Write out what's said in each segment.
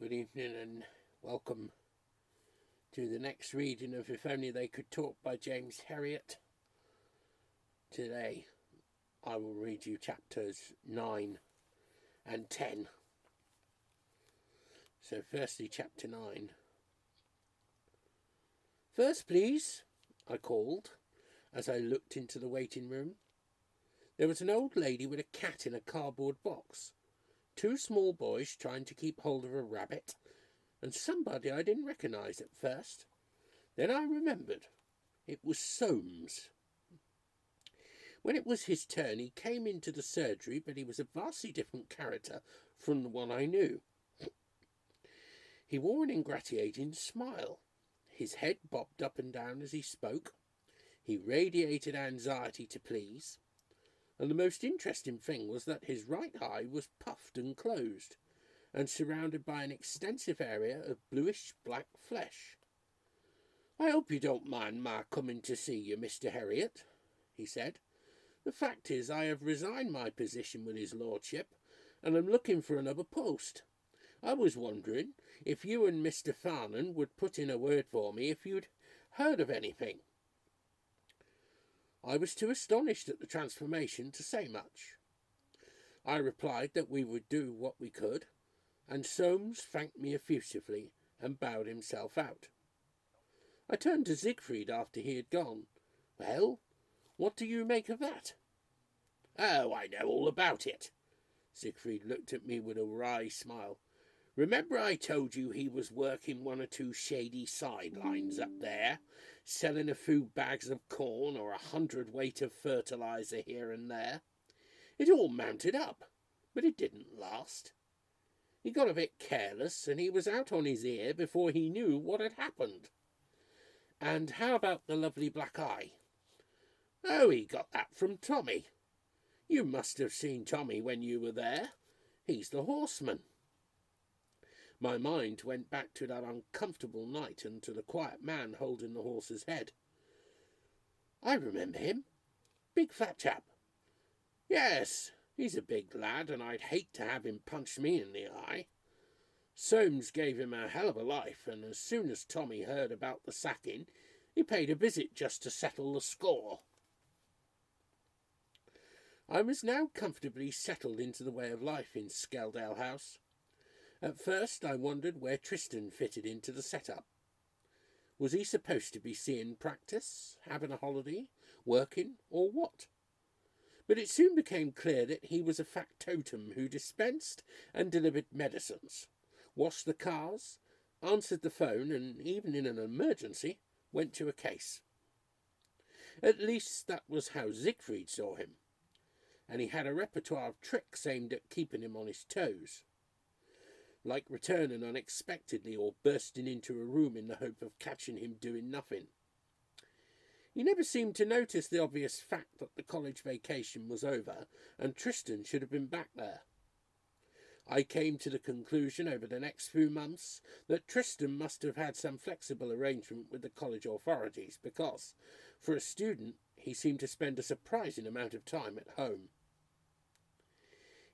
Good evening and welcome to the next reading of If Only They Could Talk by James Herriot. Today I will read you chapters 9 and 10. So firstly, chapter 9. "First, please," I called as I looked into the waiting room. There was an old lady with a cat in a cardboard box, two small boys trying to keep hold of a rabbit, and somebody I didn't recognise at first. Then I remembered. It was Soames. When it was his turn, he came into the surgery, but he was a vastly different character from the one I knew. He wore an ingratiating smile. His head bobbed up and down as he spoke. He radiated anxiety to please. And the most interesting thing was that his right eye was puffed and closed, and surrounded by an extensive area of bluish-black flesh. "I hope you don't mind my coming to see you, Mr. Herriot," he said. "The fact is, I have resigned my position with his lordship, and am looking for another post. I was wondering if you and Mr. Farnan would put in a word for me if you'd heard of anything." I was too astonished at the transformation to say much. I replied that we would do what we could, and Soames thanked me effusively and bowed himself out. I turned to Siegfried after he had gone. "Well, what do you make of that?" "Oh, I know all about it." Siegfried looked at me with a wry smile. "Remember I told you he was working one or two shady sidelines up there, selling a few bags of corn or 100 weight of fertilizer here and there? It all mounted up, but it didn't last. He got a bit careless, and he was out on his ear before he knew what had happened." "And how about the lovely black eye?" "Oh, he got that from Tommy. You must have seen Tommy when you were there. He's the horseman." My mind went back to that uncomfortable night and to the quiet man holding the horse's head. "I remember him. Big fat chap." "Yes, he's a big lad, and I'd hate to have him punch me in the eye. Soames gave him a hell of a life, and as soon as Tommy heard about the sacking, he paid a visit just to settle the score." I was now comfortably settled into the way of life in Skeldale House. At first I wondered where Tristan fitted into the set-up. Was he supposed to be seeing practice, having a holiday, working, or what? But it soon became clear that he was a factotum who dispensed and delivered medicines, washed the cars, answered the phone, and even in an emergency went to a case. At least that was how Siegfried saw him, and he had a repertoire of tricks aimed at keeping him on his toes, like returning unexpectedly or bursting into a room in the hope of catching him doing nothing. He never seemed to notice the obvious fact that the college vacation was over and Tristan should have been back there. I came to the conclusion over the next few months that Tristan must have had some flexible arrangement with the college authorities because, for a student, he seemed to spend a surprising amount of time at home.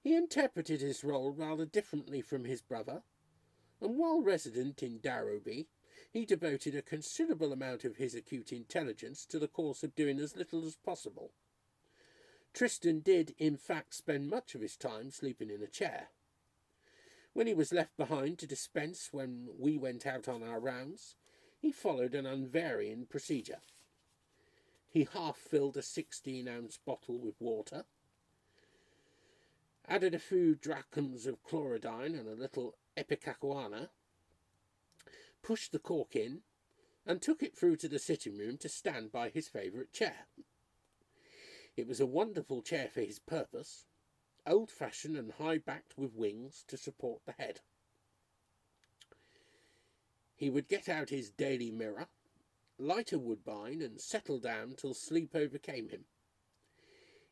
He interpreted his role rather differently from his brother, and while resident in Darrowby, he devoted a considerable amount of his acute intelligence to the course of doing as little as possible. Tristan did, in fact, spend much of his time sleeping in a chair. When he was left behind to dispense when we went out on our rounds, he followed an unvarying procedure. He half-filled a 16-ounce bottle with water, added a few drachms of chlorodyne and a little ipecacuanha, pushed the cork in, and took it through to the sitting room to stand by his favourite chair. It was a wonderful chair for his purpose, old-fashioned and high-backed with wings to support the head. He would get out his daily mirror, light a woodbine, and settle down till sleep overcame him.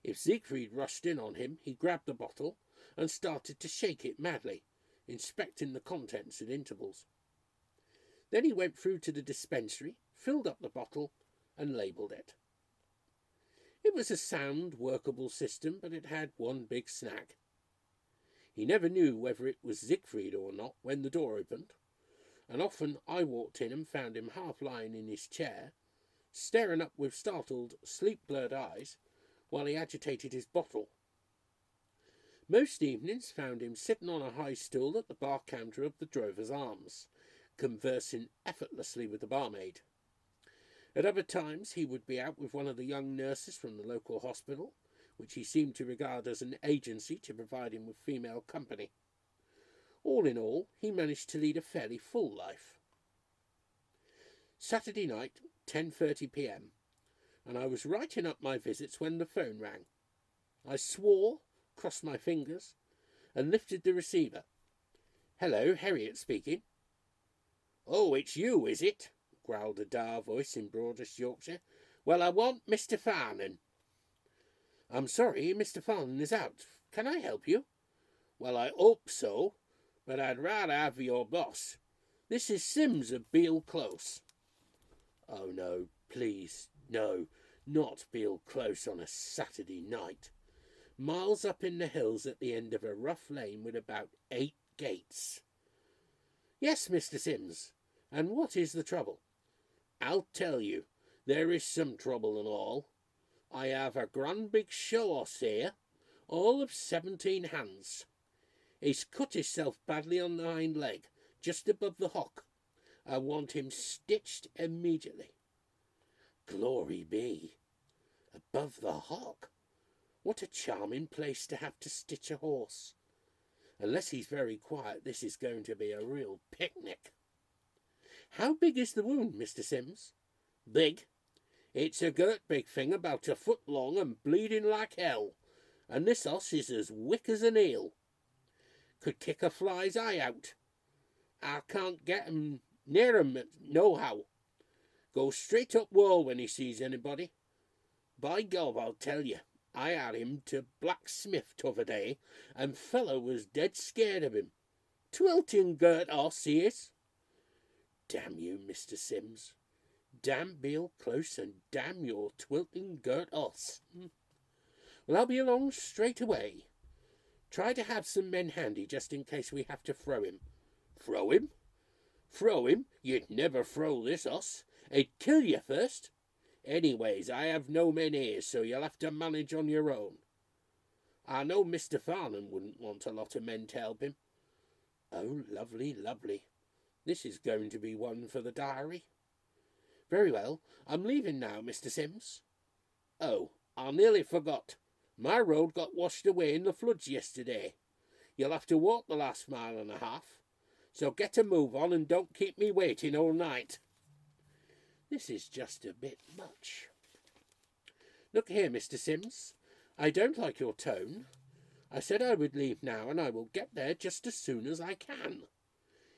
If Siegfried rushed in on him, he grabbed the bottle and started to shake it madly, inspecting the contents at intervals. Then he went through to the dispensary, filled up the bottle, and labelled it. It was a sound, workable system, but it had one big snag. He never knew whether it was Siegfried or not when the door opened, and often I walked in and found him half lying in his chair, staring up with startled, sleep-blurred eyes while he agitated his bottle. Most evenings found him sitting on a high stool at the bar counter of the Drover's Arms, conversing effortlessly with the barmaid. At other times he would be out with one of the young nurses from the local hospital, which he seemed to regard as an agency to provide him with female company. All in all, he managed to lead a fairly full life. Saturday night, 10:30 p.m, and I was writing up my visits when the phone rang. I swore, crossed my fingers, and lifted the receiver. "Hello, Herriot speaking." "Oh, it's you, is it?" growled a dour voice in broadest Yorkshire. "Well, I want Mr. Farnan." "I'm sorry, Mr. Farnan is out. Can I help you?" "Well, I hope so, but I'd rather have your boss. This is Sims of Beale Close." "Oh, no, please, no, not Beale Close on a Saturday night. Miles up in the hills at the end of a rough lane with about 8 gates. "Yes, Mr. Sims, and what is the trouble?" "I'll tell you. There is some trouble and all. I have a grand big show horse here, all of 17 hands. He's cut himself badly on the hind leg, just above the hock. I want him stitched immediately." "Glory be! Above the hock? What a charming place to have to stitch a horse. Unless he's very quiet, this is going to be a real picnic." "How big is the wound, Mr. Sims?" "Big? It's a girt big thing about a foot long and bleeding like hell, and this hoss is as wick as an eel. Could kick a fly's eye out. I can't get him near him nohow. Goes straight up wall when he sees anybody. By God, I'll tell you, I had him to blacksmith t'other day, and fellow was dead scared of him. Twilting girt hoss he is." "Damn you, Mr. Sims. Damn Beale Close and damn your twilting girt hoss. Well, I'll be along straight away. Try to have some men handy just in case we have to throw him." "Throw him? Throw him? You'd never throw this hoss. He'd kill you first. Anyways, I have no men here, so you'll have to manage on your own. I know Mr. Farnan wouldn't want a lot of men to help him." "Oh, lovely, lovely. This is going to be one for the diary. Very well, I'm leaving now, Mr. Sims." "Oh, I nearly forgot. My road got washed away in the floods yesterday. You'll have to walk the last 1.5 miles. So get a move on and don't keep me waiting all night." This is just a bit much. "Look here, Mr. Sims, I don't like your tone. I said I would leave now, and I will get there just as soon as I can."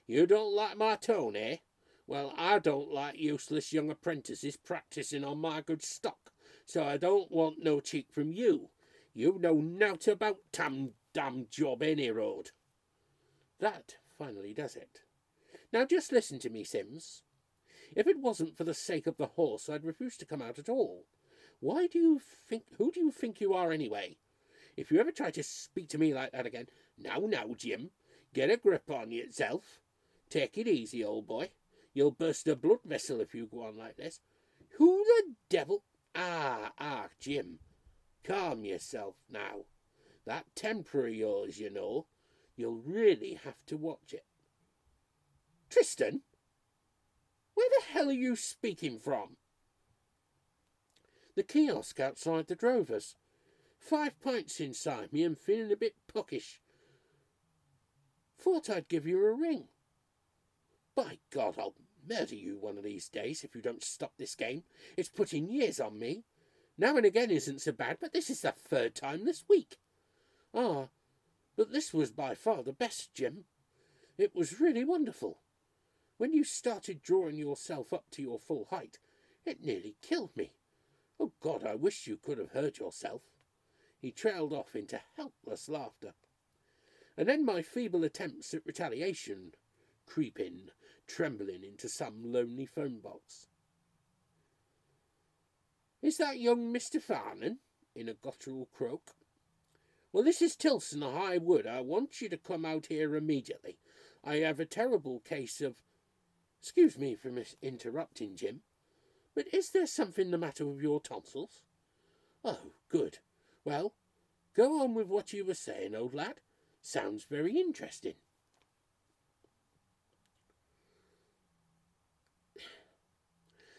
"You don't like my tone, eh? Well, I don't like useless young apprentices practising on my good stock, so I don't want no cheek from you. You know nought about damn job any road." That finally does it. Now just listen to me, Sims. If it wasn't for the sake of the horse, I'd refuse to come out at all. Who do you think you are anyway? If you ever try to speak to me like that again— Now, Jim, get a grip on yourself. Take it easy, old boy. You'll burst a blood vessel if you go on like this. Who the devil— Jim, calm yourself now. That temper of yours, you know, you'll really have to watch it. Tristan? Where the hell are you speaking from? The kiosk outside the Drovers. 5 pints inside me and feeling a bit puckish. Thought I'd give you a ring. By God, I'll murder you one of these days if you don't stop this game. It's putting years on me. Now and again isn't so bad, but this is the 3rd time this week. Ah, but this was by far the best, Jim. It was really wonderful. When you started drawing yourself up to your full height, it nearly killed me. Oh, God, I wish you could have heard yourself. He trailed off into helpless laughter. And then my feeble attempts at retaliation creep in, trembling into some lonely phone box. Is that young Mr. Farnan? In a guttural croak. Well, this is Tilson High Wood. I want you to come out here immediately. I have a terrible case of... Excuse me for interrupting, Jim, but is there something the matter with your tonsils? Oh, good. Well, go on with what you were saying, old lad. Sounds very interesting.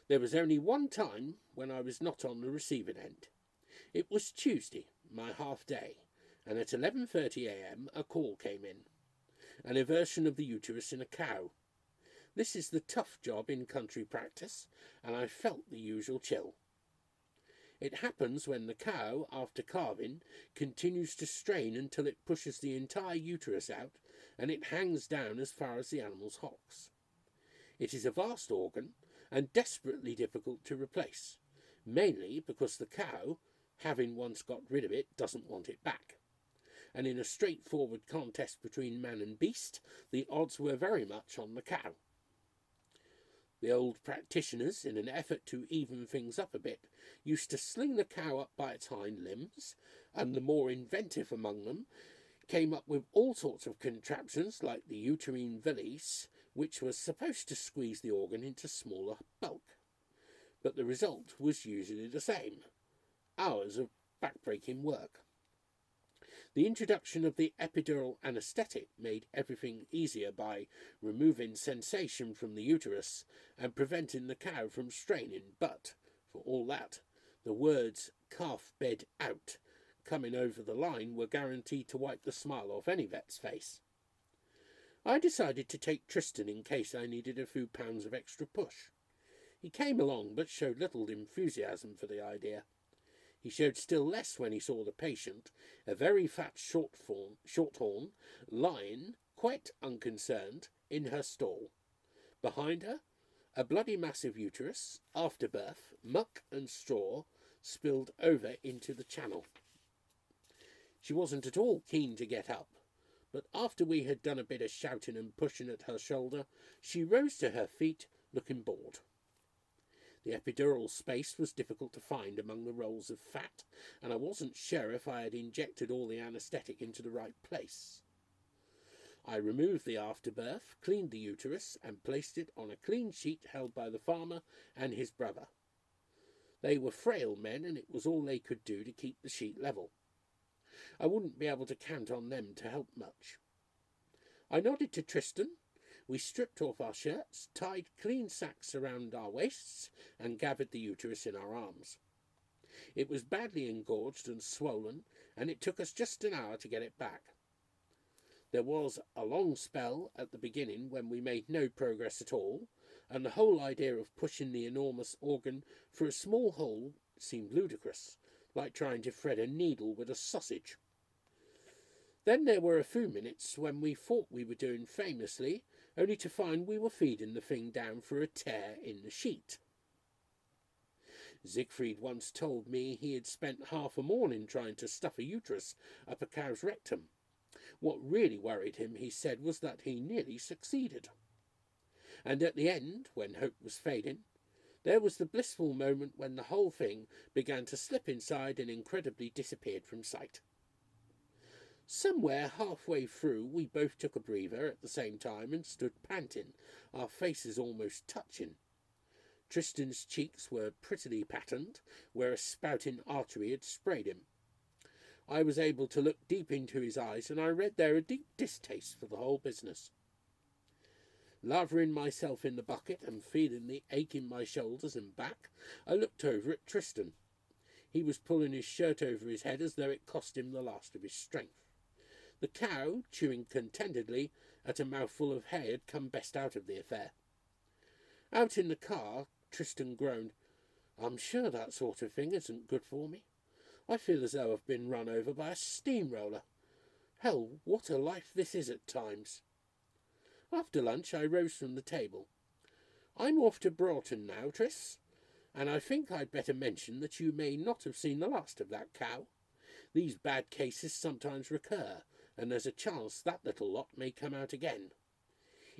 There was only one time when I was not on the receiving end. It was Tuesday, my half day, and at 11:30 a.m. a call came in. An eversion of the uterus in a cow. This is the tough job in country practice, and I felt the usual chill. It happens when the cow, after calving, continues to strain until it pushes the entire uterus out and it hangs down as far as the animal's hocks. It is a vast organ and desperately difficult to replace, mainly because the cow, having once got rid of it, doesn't want it back. And in a straightforward contest between man and beast, the odds were very much on the cow. The old practitioners, in an effort to even things up a bit, used to sling the cow up by its hind limbs, and the more inventive among them came up with all sorts of contraptions like the uterine valise, which was supposed to squeeze the organ into smaller bulk. But the result was usually the same: hours of backbreaking work. The introduction of the epidural anaesthetic made everything easier by removing sensation from the uterus and preventing the cow from straining, but, for all that, the words "calf bed out" coming over the line were guaranteed to wipe the smile off any vet's face. I decided to take Tristan in case I needed a few pounds of extra push. He came along but showed little enthusiasm for the idea. He showed still less when he saw the patient, a very fat shorthorn, lying, quite unconcerned, in her stall. Behind her, a bloody massive uterus, afterbirth, muck and straw, spilled over into the channel. She wasn't at all keen to get up, but after we had done a bit of shouting and pushing at her shoulder, she rose to her feet, looking bored. The epidural space was difficult to find among the rolls of fat, and I wasn't sure if I had injected all the anaesthetic into the right place. I removed the afterbirth, cleaned the uterus, and placed it on a clean sheet held by the farmer and his brother. They were frail men, and it was all they could do to keep the sheet level. I wouldn't be able to count on them to help much. I nodded to Tristan. We stripped off our shirts, tied clean sacks around our waists, and gathered the uterus in our arms. It was badly engorged and swollen, and it took us just an hour to get it back. There was a long spell at the beginning when we made no progress at all, and the whole idea of pushing the enormous organ through a small hole seemed ludicrous, like trying to thread a needle with a sausage. Then there were a few minutes when we thought we were doing famously, only to find we were feeding the thing down through a tear in the sheet. Siegfried once told me he had spent half a morning trying to stuff a uterus up a cow's rectum. What really worried him, he said, was that he nearly succeeded. And at the end, when hope was fading, there was the blissful moment when the whole thing began to slip inside and incredibly disappeared from sight. Somewhere halfway through, we both took a breather at the same time and stood panting, our faces almost touching. Tristan's cheeks were prettily patterned, where a spouting artery had sprayed him. I was able to look deep into his eyes, and I read there a deep distaste for the whole business. Lathering myself in the bucket and feeling the ache in my shoulders and back, I looked over at Tristan. He was pulling his shirt over his head as though it cost him the last of his strength. The cow, chewing contentedly at a mouthful of hay, had come best out of the affair. Out in the car, Tristan groaned. "I'm sure that sort of thing isn't good for me. I feel as though I've been run over by a steamroller. Hell, what a life this is at times." After lunch, I rose from the table. "I'm off to Broughton now, Tris, and I think I'd better mention that you may not have seen the last of that cow. These bad cases sometimes recur, and there's a chance that little lot may come out again.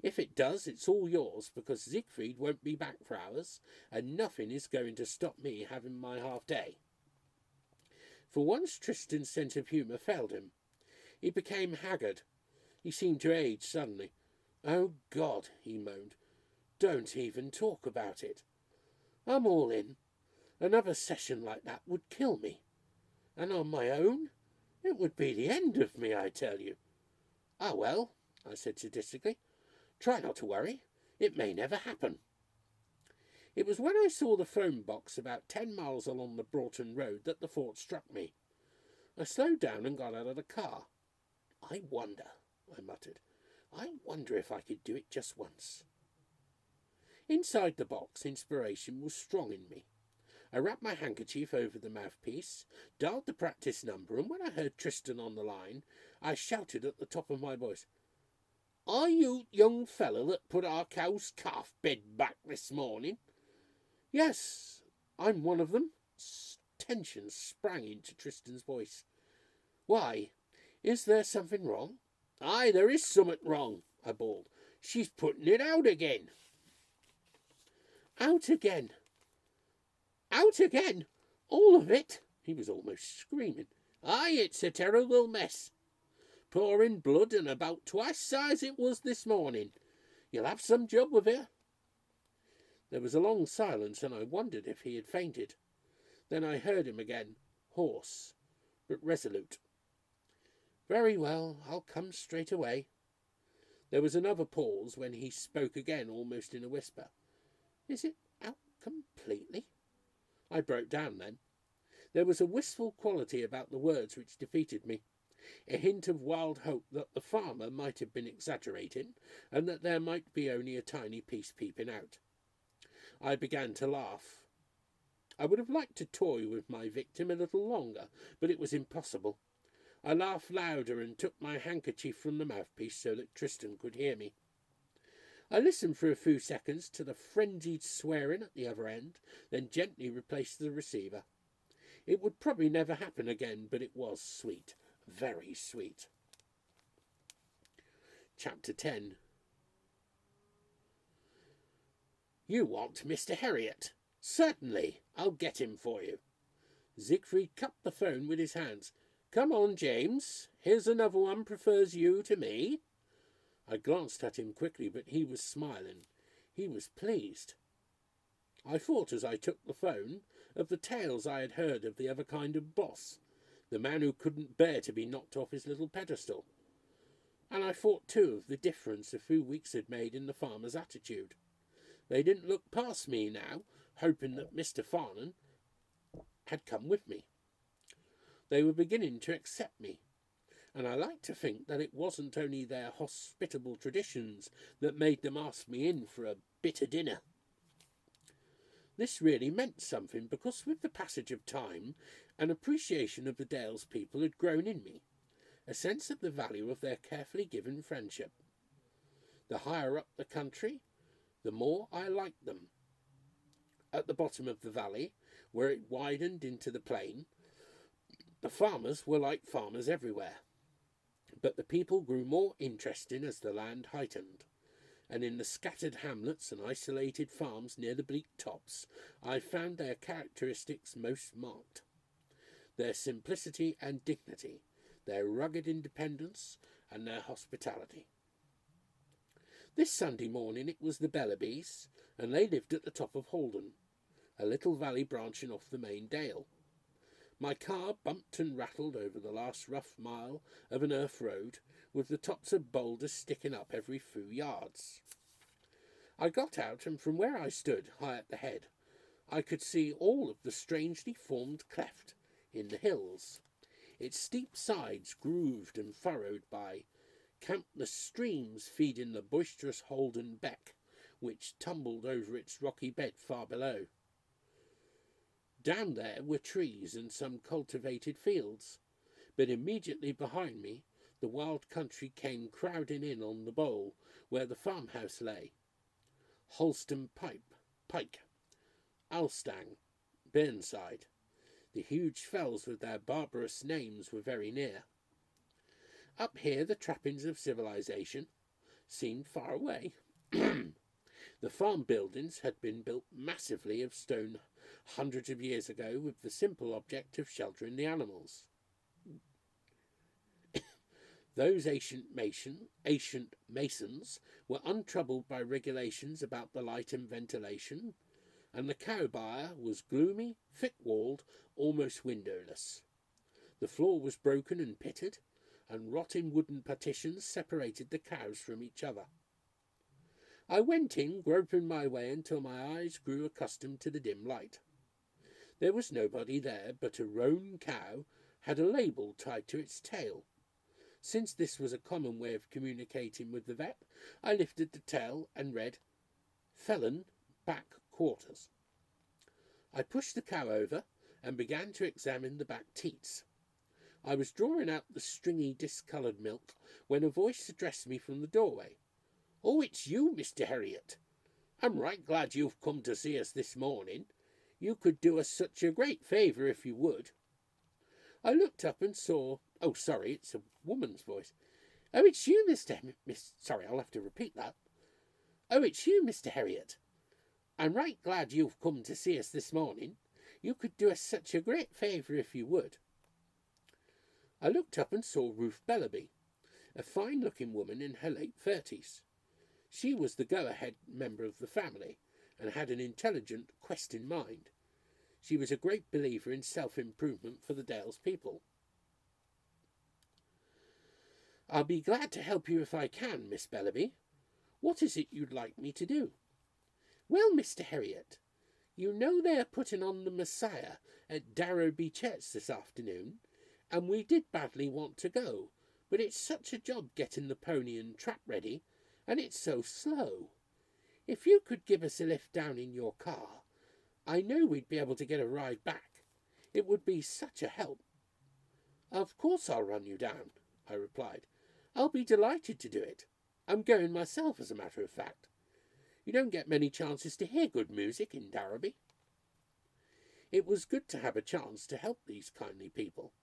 If it does, it's all yours, because Siegfried won't be back for hours, and nothing is going to stop me having my half day." For once Tristan's sense of humour failed him. He became haggard. He seemed to age suddenly. "Oh, God," he moaned. "Don't even talk about it. I'm all in. Another session like that would kill me. And on my own, it would be the end of me, I tell you." "Ah, well," I said sadistically, "try not to worry. It may never happen." It was when I saw the phone box about 10 miles along the Broughton Road that the thought struck me. I slowed down and got out of the car. "I wonder," I muttered. "I wonder if I could do it just once." Inside the box, inspiration was strong in me. I wrapped my handkerchief over the mouthpiece, dialed the practice number, and when I heard Tristan on the line, I shouted at the top of my voice, "Are you young fellow that put our cow's calf bed back this morning?" "Yes, I'm one of them." Tension sprang into Tristan's voice. "Why? Is there something wrong?" "Aye, there is something wrong," I bawled. "She's putting it out again." "Out again? Out again? All of it?" He was almost screaming. "Aye, it's a terrible mess. Pouring blood and about twice size it was this morning. You'll have some job with her." There was a long silence, and I wondered if he had fainted. Then I heard him again, hoarse but resolute. "Very well, I'll come straight away." There was another pause, when he spoke again almost in a whisper. "Is it out completely?" I broke down then. There was a wistful quality about the words which defeated me, a hint of wild hope that the farmer might have been exaggerating, and that there might be only a tiny piece peeping out. I began to laugh. I would have liked to toy with my victim a little longer, but it was impossible. I laughed louder and took my handkerchief from the mouthpiece so that Tristan could hear me. I listened for a few seconds to the frenzied swearing at the other end, then gently replaced the receiver. It would probably never happen again, but it was sweet, very sweet. Chapter 10. "You want Mr. Herriot? Certainly, I'll get him for you." Siegfried cupped the phone with his hands. "Come on, James. Here's another one prefers you to me." I glanced at him quickly, but he was smiling. He was pleased. I thought, as I took the phone, of the tales I had heard of the other kind of boss, the man who couldn't bear to be knocked off his little pedestal. And I thought, too, of the difference a few weeks had made in the farmer's attitude. They didn't look past me now, hoping that Mr. Farnan had come with me. They were beginning to accept me, and I like to think that it wasn't only their hospitable traditions that made them ask me in for a bit of dinner. This really meant something, because with the passage of time, an appreciation of the Dales people had grown in me, a sense of the value of their carefully given friendship. The higher up the country, the more I liked them. At the bottom of the valley, where it widened into the plain, the farmers were like farmers everywhere. But the people grew more interesting as the land heightened, and in the scattered hamlets and isolated farms near the bleak tops, I found their characteristics most marked. Their simplicity and dignity, their rugged independence, and their hospitality. This Sunday morning it was the Bellabys, and they lived at the top of Holden, a little valley branching off the main dale. My car bumped and rattled over the last rough mile of an earth road, with the tops of boulders sticking up every few yards. I got out, and from where I stood, high at the head, I could see all of the strangely formed cleft in the hills, its steep sides grooved and furrowed by countless streams feeding the boisterous Holden Beck, which tumbled over its rocky bed far below. Down there were trees and some cultivated fields, but immediately behind me the wild country came crowding in on the bowl where the farmhouse lay. Holston Pike, Alstang, Burnside. The huge fells with their barbarous names were very near. Up here the trappings of civilization seemed far away. The farm buildings had been built massively of stone hundreds of years ago with the simple object of sheltering the animals. Those ancient masons were untroubled by regulations about the light and ventilation, and the cow byre was gloomy, thick-walled, almost windowless. The floor was broken and pitted, and rotting wooden partitions separated the cows from each other. I went in, groping my way until my eyes grew accustomed to the dim light. There was nobody there, but a roan cow had a label tied to its tail. Since this was a common way of communicating with the vet, I lifted the tail and read, "Felon, back quarters." I pushed the cow over and began to examine the back teats. I was drawing out the stringy, discoloured milk when a voice addressed me from the doorway. "Oh, it's you, Mr. Herriot. I'm right glad you've come to see us this morning. You could do us such a great favour if you would." I looked up and saw... Oh, sorry, it's a woman's voice. "Oh, it's you, Sorry, I'll have to repeat that. Oh, it's you, Mr. Herriot. I'm right glad you've come to see us this morning. You could do us such a great favour if you would." I looked up and saw Ruth Bellaby, a fine-looking woman in her late 30s. She was the go-ahead member of the family and had an intelligent, questing mind. She was a great believer in self-improvement for the Dales people. "I'll be glad to help you if I can, Miss Bellaby. What is it you'd like me to do?" "Well, Mr. Herriot, you know they are putting on the Messiah at Darrowby Church this afternoon, and we did badly want to go, but it's such a job getting the pony and trap ready, and it's so slow. If you could give us a lift down in your car, I know we'd be able to get a ride back. It would be such a help." "Of course I'll run you down," I replied. "I'll be delighted to do it. I'm going myself, as a matter of fact. You don't get many chances to hear good music in Darrowby." It was good to have a chance to help these kindly people.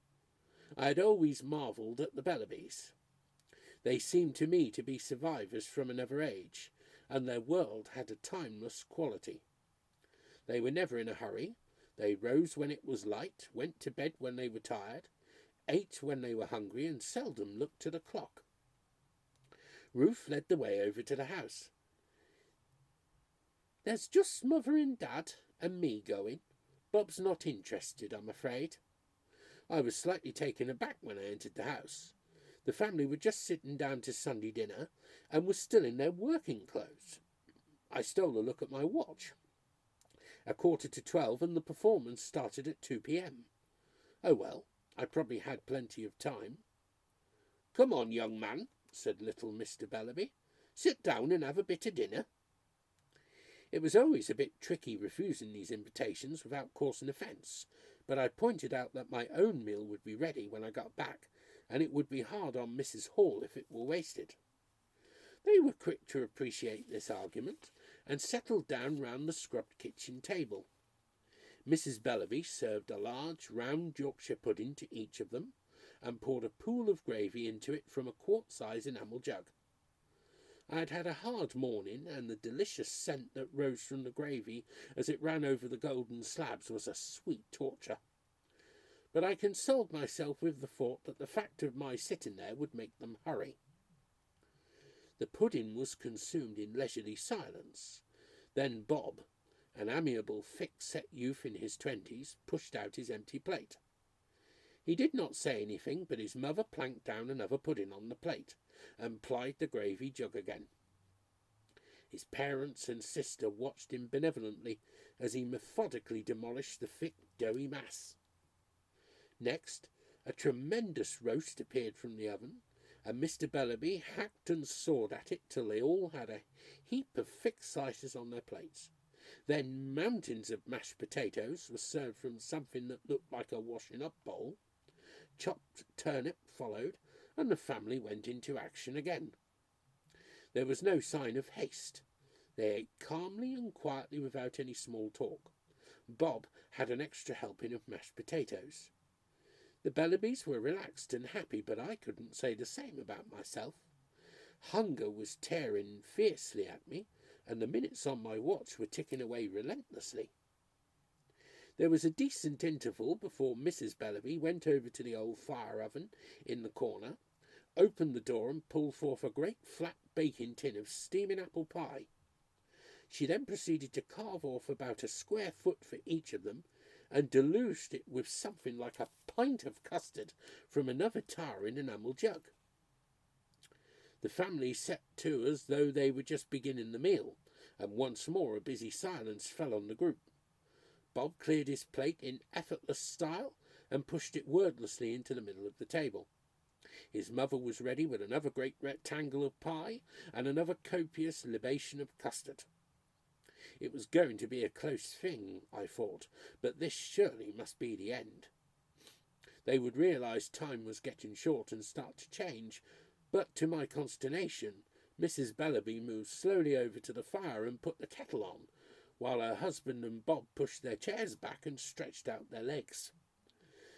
I had always marvelled at the Bellabys. They seemed to me to be survivors from another age, and their world had a timeless quality. They were never in a hurry. They rose when it was light, went to bed when they were tired, ate when they were hungry, and seldom looked at a clock. Ruth led the way over to the house. "There's just Mother and Dad and me going. Bob's not interested, I'm afraid." I was slightly taken aback when I entered the house. The family were just sitting down to Sunday dinner and were still in their working clothes. I stole a look at my watch. 11:45, and the performance started at 2 p.m. Oh well, I probably had plenty of time. "Come on, young man," said little Mr. Bellaby. "Sit down and have a bit of dinner." It was always a bit tricky refusing these invitations without causing offence, but I pointed out that my own meal would be ready when I got back, and it would be hard on Mrs. Hall if it were wasted. They were quick to appreciate this argument, and settled down round the scrubbed kitchen table. Mrs. Bellaby served a large round Yorkshire pudding to each of them, and poured a pool of gravy into it from a quart-size enamel jug. I had had a hard morning, and the delicious scent that rose from the gravy as it ran over the golden slabs was a sweet torture. But I consoled myself with the thought that the fact of my sitting there would make them hurry. The pudding was consumed in leisurely silence. Then Bob, an amiable, thick-set youth in his 20s, pushed out his empty plate. He did not say anything, but his mother planked down another pudding on the plate, and plied the gravy jug again. His parents and sister watched him benevolently as he methodically demolished the thick, doughy mass. Next, a tremendous roast appeared from the oven, and Mr. Bellaby hacked and sawed at it till they all had a heap of thick slices on their plates. Then mountains of mashed potatoes were served from something that looked like a washing-up bowl. Chopped turnip followed, and the family went into action again. There was no sign of haste. They ate calmly and quietly without any small talk. Bob had an extra helping of mashed potatoes. The Bellabys were relaxed and happy, but I couldn't say the same about myself. Hunger was tearing fiercely at me, and the minutes on my watch were ticking away relentlessly. There was a decent interval before Mrs. Bellaby went over to the old fire oven in the corner, opened the door and pulled forth a great flat baking tin of steaming apple pie. She then proceeded to carve off about a square foot for each of them, and deluged it with something like a pint of custard from another towering enamel jug. The family set to as though they were just beginning the meal, and once more a busy silence fell on the group. Bob cleared his plate in effortless style and pushed it wordlessly into the middle of the table. His mother was ready with another great rectangle of pie and another copious libation of custard. It was going to be a close thing, I thought, but this surely must be the end. They would realise time was getting short and start to change, but to my consternation, Mrs. Bellaby moved slowly over to the fire and put the kettle on, while her husband and Bob pushed their chairs back and stretched out their legs.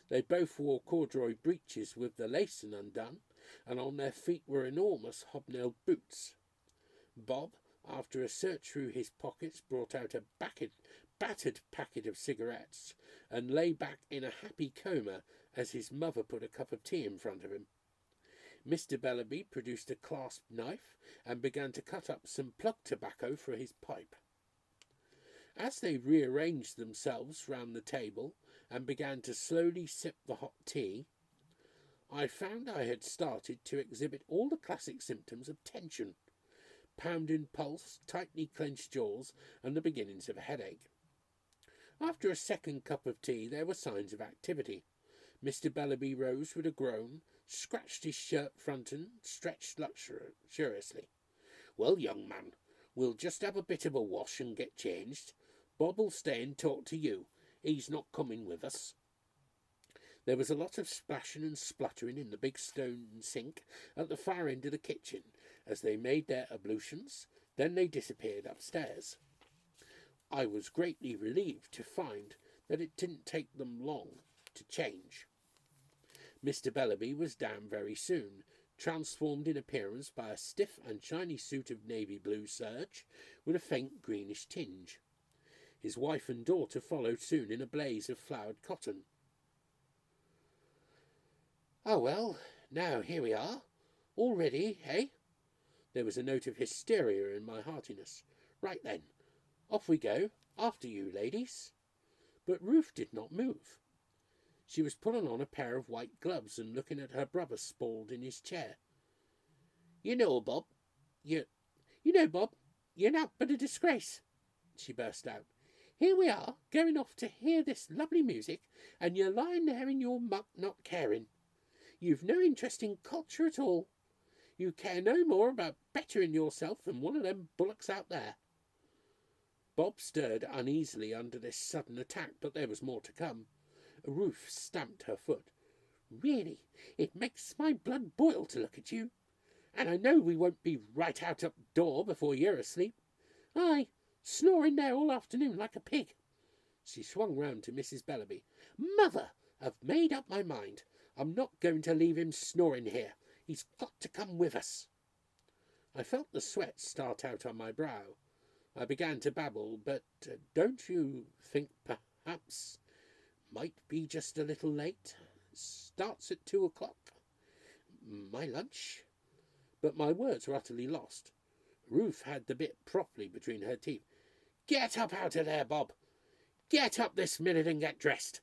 They both wore corduroy breeches with the lacing undone, and on their feet were enormous hobnailed boots. Bob, after a search through his pockets, brought out a battered packet of cigarettes, and lay back in a happy coma as his mother put a cup of tea in front of him. Mr. Bellaby produced a clasp knife and began to cut up some plug tobacco for his pipe. As they rearranged themselves round the table and began to slowly sip the hot tea, I found I had started to exhibit all the classic symptoms of tension: pounding pulse, tightly clenched jaws, and the beginnings of a headache. After a second cup of tea there were signs of activity. Mr. Bellaby rose with a groan, scratched his shirt front and stretched luxuriously. "Well, young man, we'll just have a bit of a wash and get changed. Bob'll stay and talk to you. He's not coming with us." There was a lot of splashing and spluttering in the big stone sink at the far end of the kitchen as they made their ablutions. Then they disappeared upstairs. I was greatly relieved to find that it didn't take them long to change. Mr. Bellaby was down very soon, transformed in appearance by a stiff and shiny suit of navy blue serge with a faint greenish tinge. His wife and daughter followed soon in a blaze of flowered cotton. "Oh, well, now here we are. All ready, eh?" There was a note of hysteria in my heartiness. "Right then, off we go. After you, ladies." But Ruth did not move. She was pulling on a pair of white gloves and looking at her brother sprawled in his chair. You know, Bob, you're not but a disgrace," she burst out. "Here we are, going off to hear this lovely music, and you're lying there in your muck not caring. You've no interest in culture at all. You care no more about bettering yourself than one of them bullocks out there." Bob stirred uneasily under this sudden attack, but there was more to come. Ruth stamped her foot. "Really, it makes my blood boil to look at you. And I know we won't be right out up door before you're asleep. Aye, snoring there all afternoon like a pig." She swung round to Mrs. Bellaby. "Mother, I've made up my mind. I'm not going to leave him snoring here. He's got to come with us." I felt the sweat start out on my brow. I began to babble, but don't you think perhaps might be just a little late? Starts at 2:00. My lunch? But my words were utterly lost. Ruth had the bit properly between her teeth. "Get up out of there, Bob. Get up this minute and get dressed."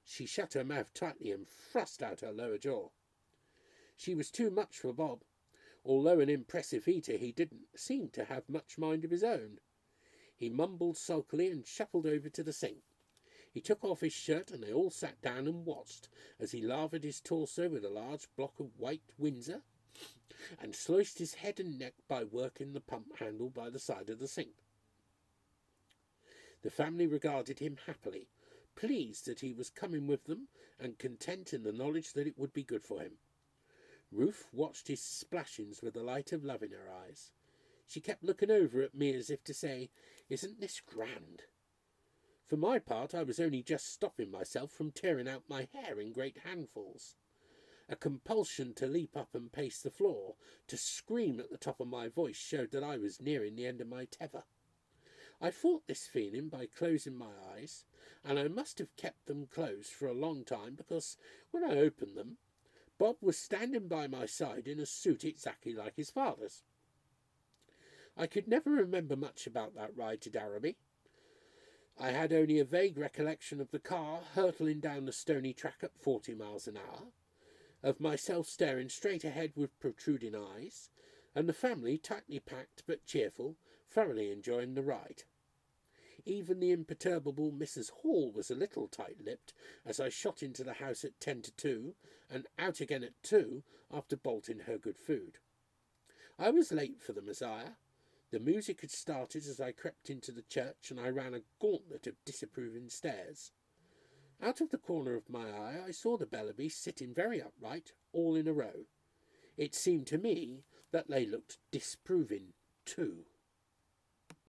She shut her mouth tightly and thrust out her lower jaw. She was too much for Bob. Although an impressive eater, he didn't seem to have much mind of his own. He mumbled sulkily and shuffled over to the sink. He took off his shirt and they all sat down and watched as he lathered his torso with a large block of white Windsor and sliced his head and neck by working the pump handle by the side of the sink. The family regarded him happily, pleased that he was coming with them and content in the knowledge that it would be good for him. Ruth watched his splashings with the light of love in her eyes. She kept looking over at me as if to say, "Isn't this grand?" For my part, I was only just stopping myself from tearing out my hair in great handfuls. A compulsion to leap up and pace the floor, to scream at the top of my voice, showed that I was nearing the end of my tether. I fought this feeling by closing my eyes, and I must have kept them closed for a long time, because when I opened them, Bob was standing by my side in a suit exactly like his father's. I could never remember much about that ride to Darrowby. I had only a vague recollection of the car hurtling down the stony track at 40 miles an hour, of myself staring straight ahead with protruding eyes, and the family, tightly packed but cheerful, thoroughly enjoying the ride. Even the imperturbable Mrs. Hall was a little tight-lipped as I shot into the house at 10 to 2 and out again at 2 after bolting her good food. I was late for the Messiah. The music had started as I crept into the church, and I ran a gauntlet of disapproving stares. Out of the corner of my eye I saw the Bellabys sitting very upright, all in a row. It seemed to me that they looked disapproving too.